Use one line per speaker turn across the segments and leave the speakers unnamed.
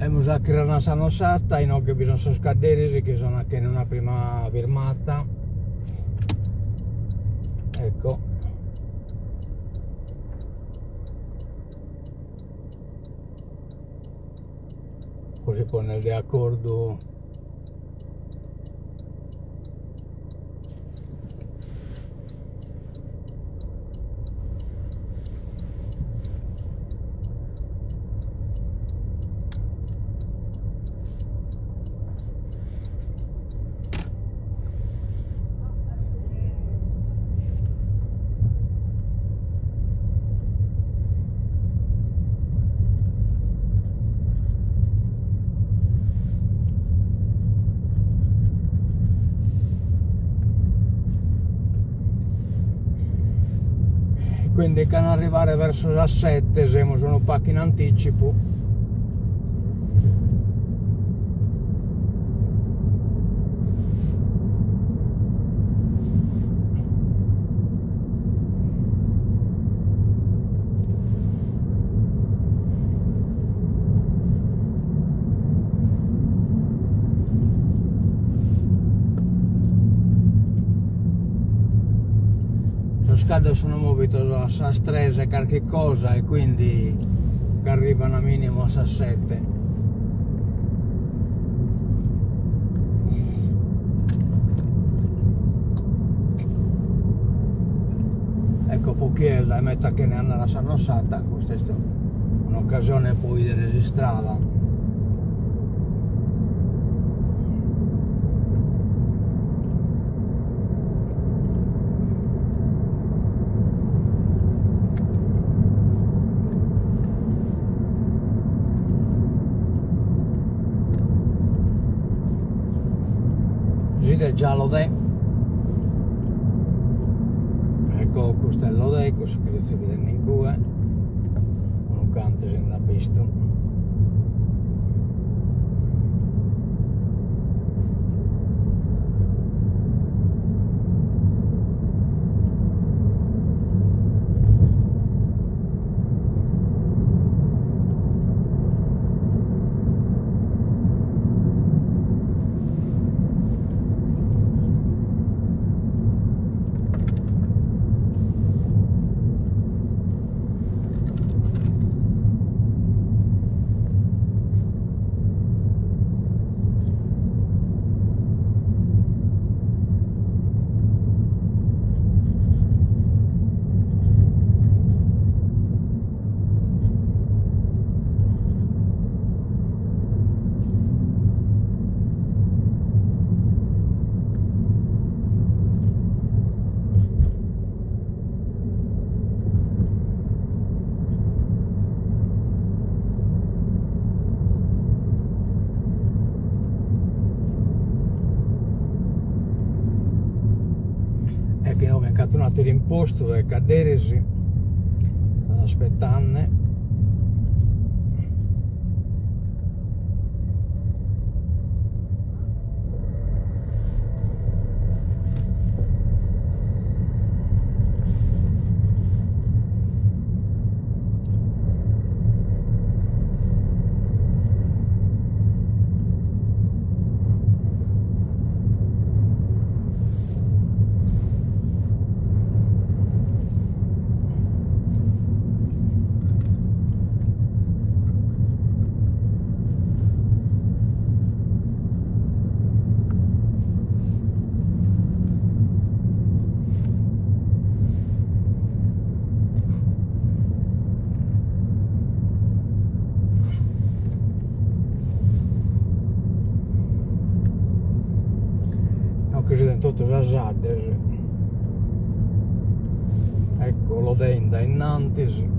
Hemos akhirana sanosata, no che bisogna scadere, che sono anche in una prima firmata. Ecco. Così poi nel accordo quindi che arrivare verso le 7 siamo un po' in anticipo. Scade sono movito a stress e qualche cosa e quindi che arrivano a minimo a 7. Ecco pochiella e metta che ne hanno la sannosata, questa è un'occasione poi di registrarla. È giallo de, ecco questo è lo de, questo che si vede in cue, un canto se non ha visto. Che ho incattonato l'imposto per cadere, stanno aspettando. Che si sono tutti asciatti, ecco lo tenda innanzi.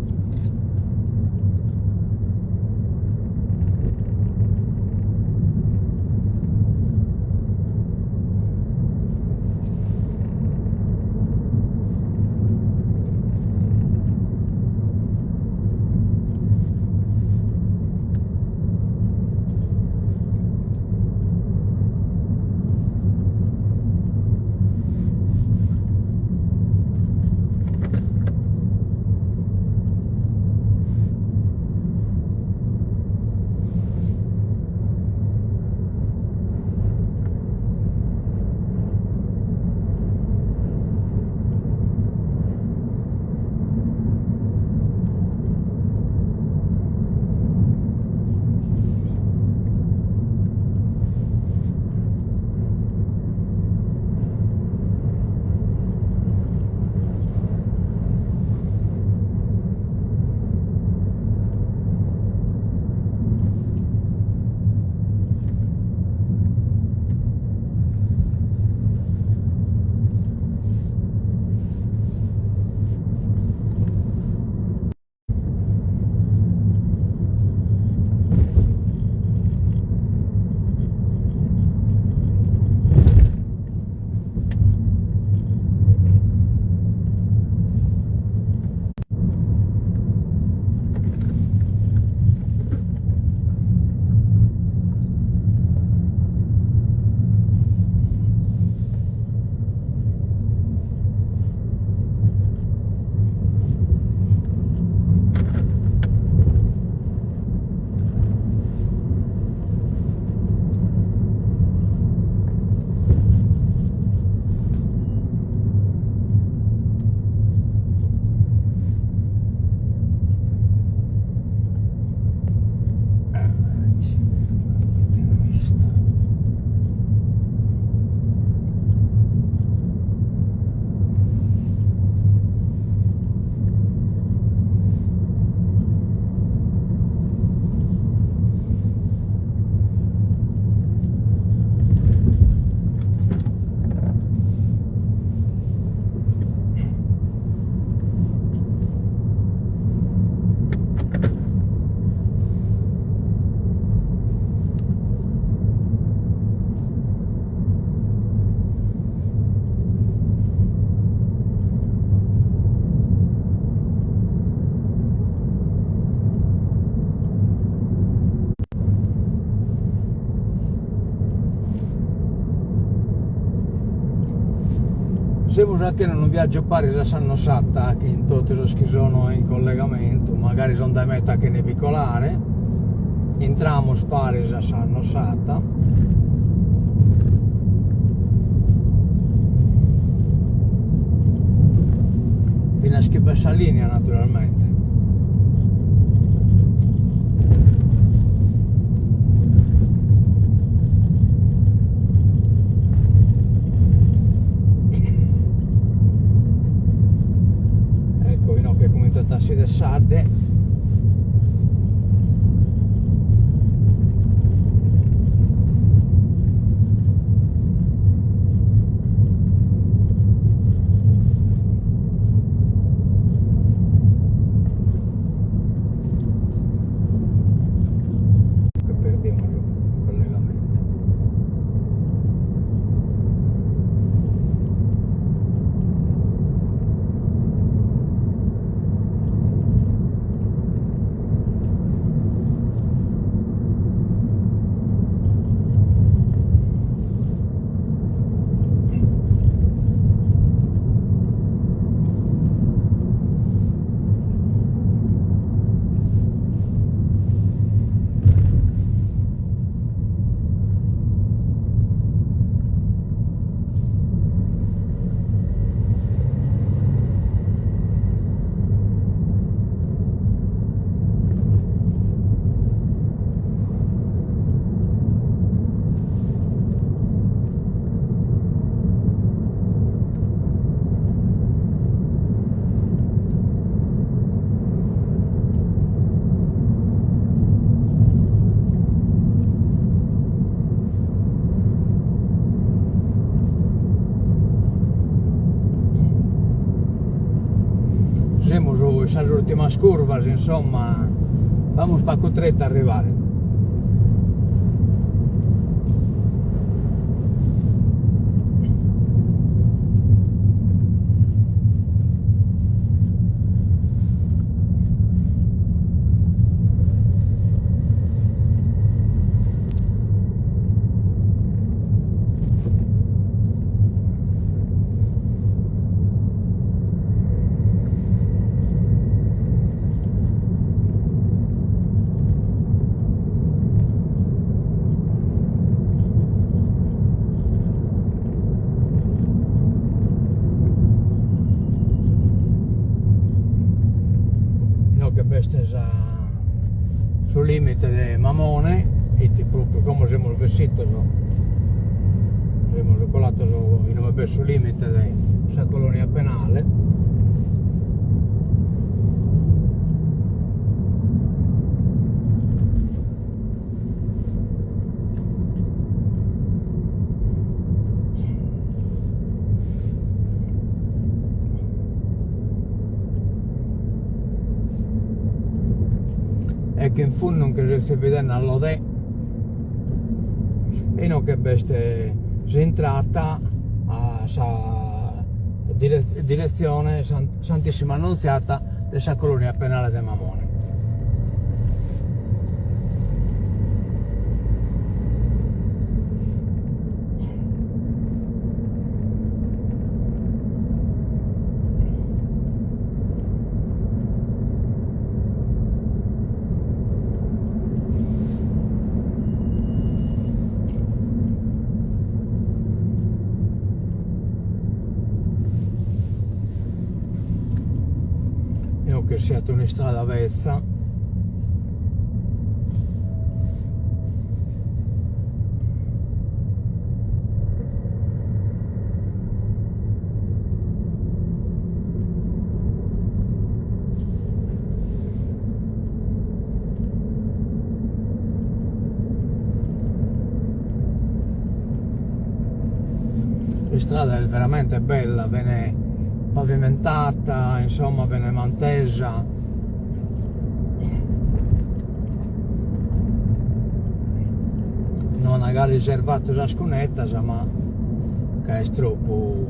siamo anche in un viaggio Paris a Sanno Satta, che in tutti che sono in collegamento, magari sono da meta che ne picolare, entriamo Paris a Sanno Satta. Fino a che questa linea naturalmente. Tassi del Sarde, che perdiamo il collegamento. Siamo su esas últimas curvas, insomma, vamos para costretta arrivare. Che questa sul limite di Mamone, e proprio come siamo vestiti, siamo colato sul limite della colonia penale. E che in fondo non che si vede all'Ode e non che queste si è entrata a direzione Santissima Annunziata della colonia penale di Mamone. Che sia una strada vezza, la strada è veramente bella, viene pavimentata, insomma viene mantesa, non magari riservato a scunetta, ma che è troppo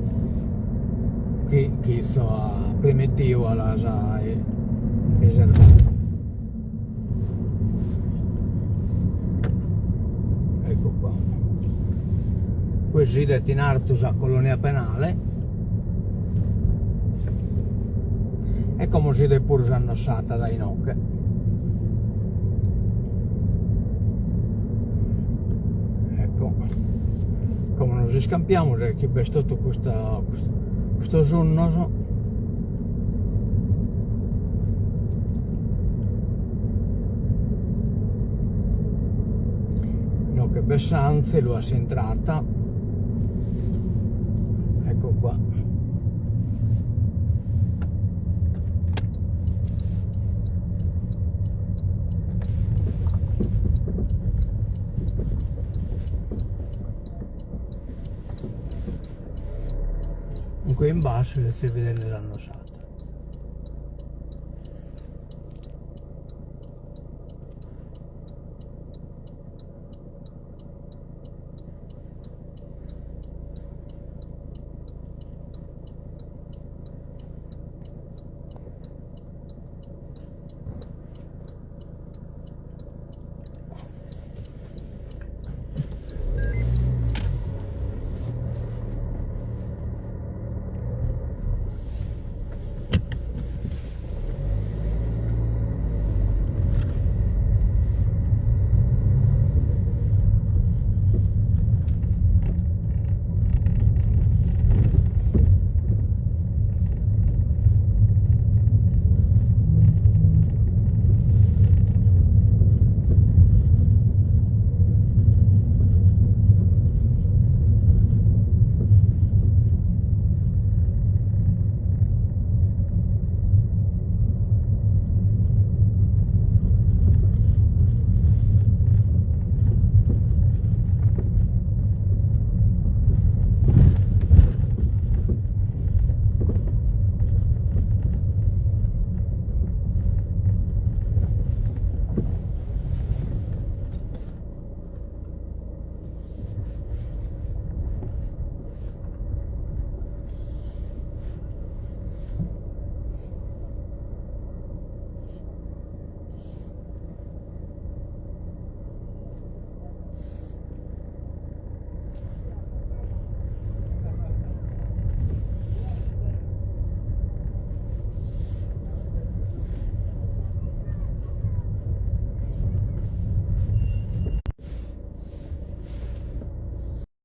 chi so primitivo alla riservata. Ecco qua, qui si destinartus a colonia penale. è come si deve pure annossata dai nocche. Ecco, come non si scampiamo, che è stato questo sonno. No, che bessanze, lo si è entrata. Ecco qua. Qui in basso si vede l'annosata.